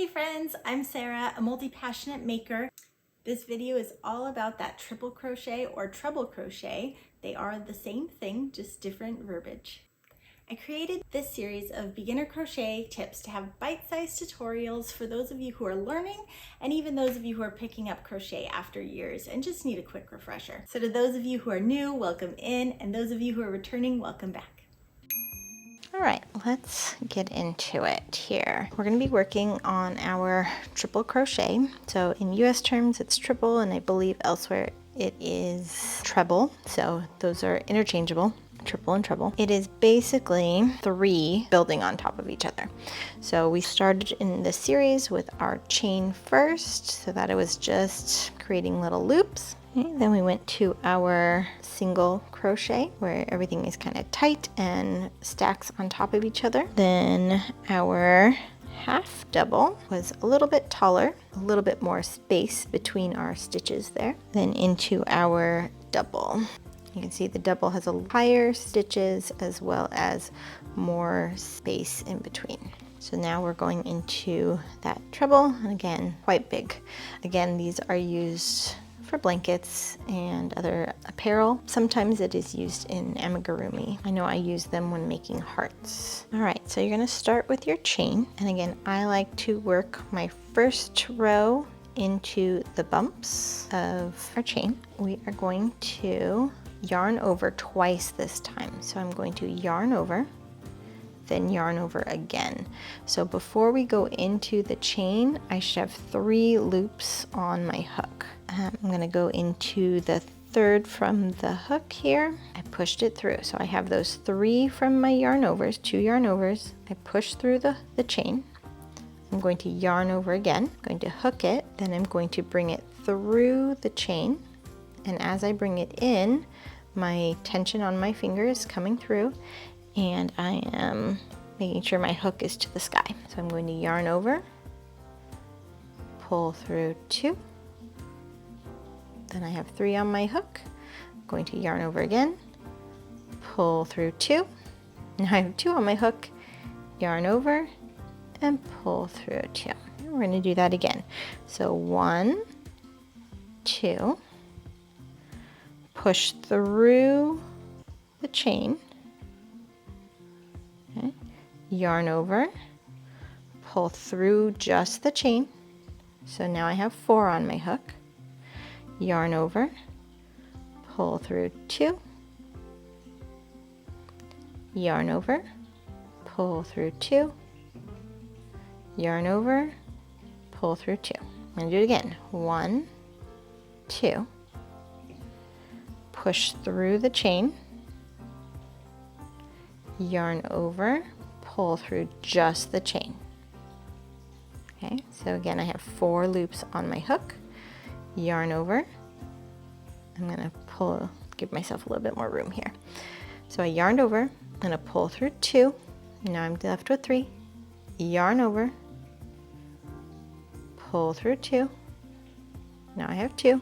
Hey friends, I'm Sarah, a multi-passionate maker. This video is all about that triple crochet or treble crochet. They are the same thing, just different verbiage. I created this series of beginner crochet tips to have bite-sized tutorials for those of you who are learning and even those of you who are picking up crochet after years and just need a quick refresher. So to those of you who are new, welcome in, and those of you who are returning, welcome back. All right, let's get into it here. We're going to be working on our triple crochet. So in US terms, it's triple, and I believe elsewhere it is treble. So those are interchangeable, triple and treble. It is basically 3 building on top of each other. So we started in this series with our chain first, so that it was just creating little loops. Okay, then we went to our single crochet where everything is kind of tight and stacks on top of each other. Then our half double was a little bit taller, a little bit more space between our stitches there. Then into our double. You can see the double has a higher stitches as well as more space in between. So now we're going into that treble, and again, quite big. Again, these are used for blankets and other apparel. Sometimes it is used in amigurumi. I know I use them when making hearts. All right, so you're gonna start with your chain. And again, I like to work my first row into the bumps of our chain. We are going to yarn over twice this time. So I'm going to yarn over, then yarn over again. So before we go into the chain, I should have 3 loops on my hook. I'm going to go into the 3rd from the hook here. I pushed it through. So I have those 3 from my yarn overs, 2 yarn overs. I push through the chain. I'm going to yarn over again, I'm going to hook it, then I'm going to bring it through the chain. And as I bring it in, my tension on my finger is coming through, and I am making sure my hook is to the sky. So I'm going to yarn over, pull through 2, then I have 3 on my hook. I'm going to yarn over again, pull through 2, now I have 2 on my hook, yarn over, and pull through 2. And we're going to do that again. So 1, 2, push through the chain, okay. Yarn over, pull through just the chain. So now I have 4 on my hook, yarn over, pull through 2, yarn over, pull through 2, yarn over, pull through 2. I'm going to do it again. 1, 2, push through the chain, yarn over, pull through just the chain. Okay, so again I have 4 loops on my hook, yarn over. I'm going to pull, give myself a little bit more room here. So I yarned over, I'm going to pull through 2, now I'm left with 3, yarn over, pull through 2, now I have 2,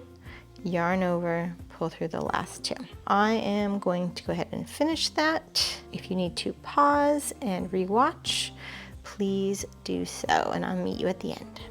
yarn over, pull through the last 2. I am going to go ahead and finish that. If you need to pause and rewatch, please do so, and I'll meet you at the end.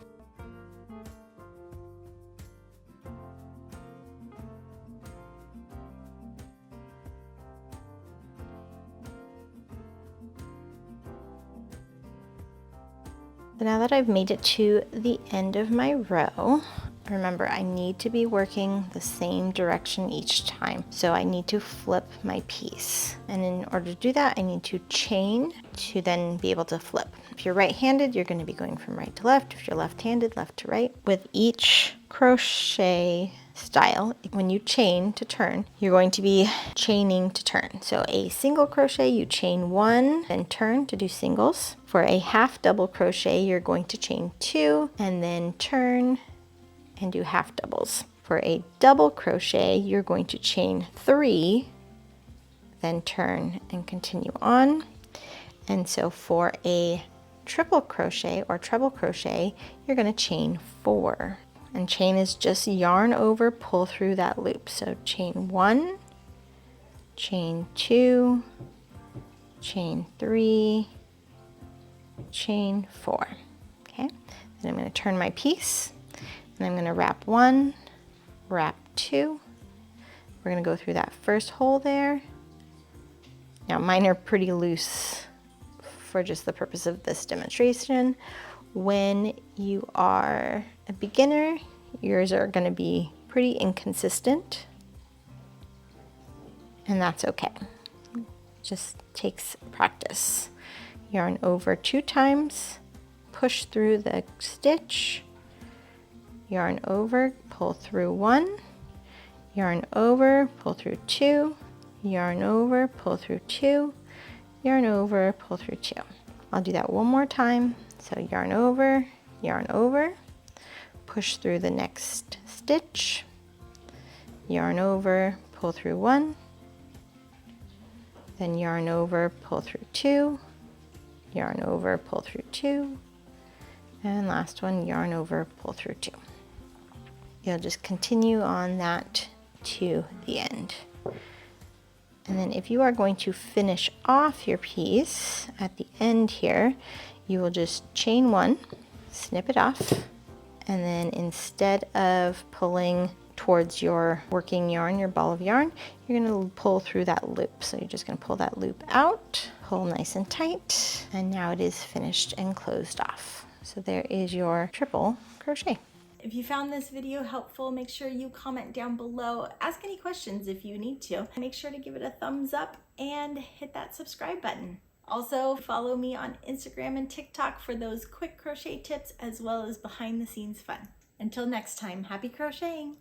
So now that I've made it to the end of my row, remember I need to be working the same direction each time. So I need to flip my piece. And in order to do that, I need to chain to then be able to flip. If you're right-handed, you're going to be going from right to left. If you're left-handed, left to right. With each crochet style, when you chain to turn, you're going to be chaining to turn. So a single crochet, you chain 1 and turn to do singles. For a half double crochet, you're going to chain 2 and then turn and do half doubles. For a double crochet, you're going to chain 3, then turn and continue on. And so for a triple crochet or treble crochet, you're going to chain 4. And chain is just yarn over, pull through that loop. So chain 1, chain 2, chain 3, chain 4. Okay, Then I'm going to turn my piece and I'm going to wrap 1, wrap 2. We're going to go through that first hole there. Now mine are pretty loose for just the purpose of this demonstration. When you are a beginner, yours are going to be pretty inconsistent, and that's okay. Just takes practice. Yarn over 2 times, push through the stitch, yarn over, pull through 1, yarn over, pull through 2, yarn over, pull through 2, yarn over, pull through 2. I'll do that one more time. So yarn over, push through the next stitch, yarn over, pull through 1, then yarn over, pull through 2, yarn over, pull through 2, and last one, yarn over, pull through 2. You'll just continue on that to the end. And then if you are going to finish off your piece at the end here, you will just chain 1, snip it off, and then instead of pulling towards your working yarn, your ball of yarn, you're going to pull through that loop. So you're just going to pull that loop out, pull nice and tight, and now it is finished and closed off. So there is your triple crochet. If you found this video helpful, make sure you comment down below. Ask any questions if you need to. Make sure to give it a thumbs up and hit that subscribe button. Also, follow me on Instagram and TikTok for those quick crochet tips as well as behind the scenes fun. Until next time, happy crocheting!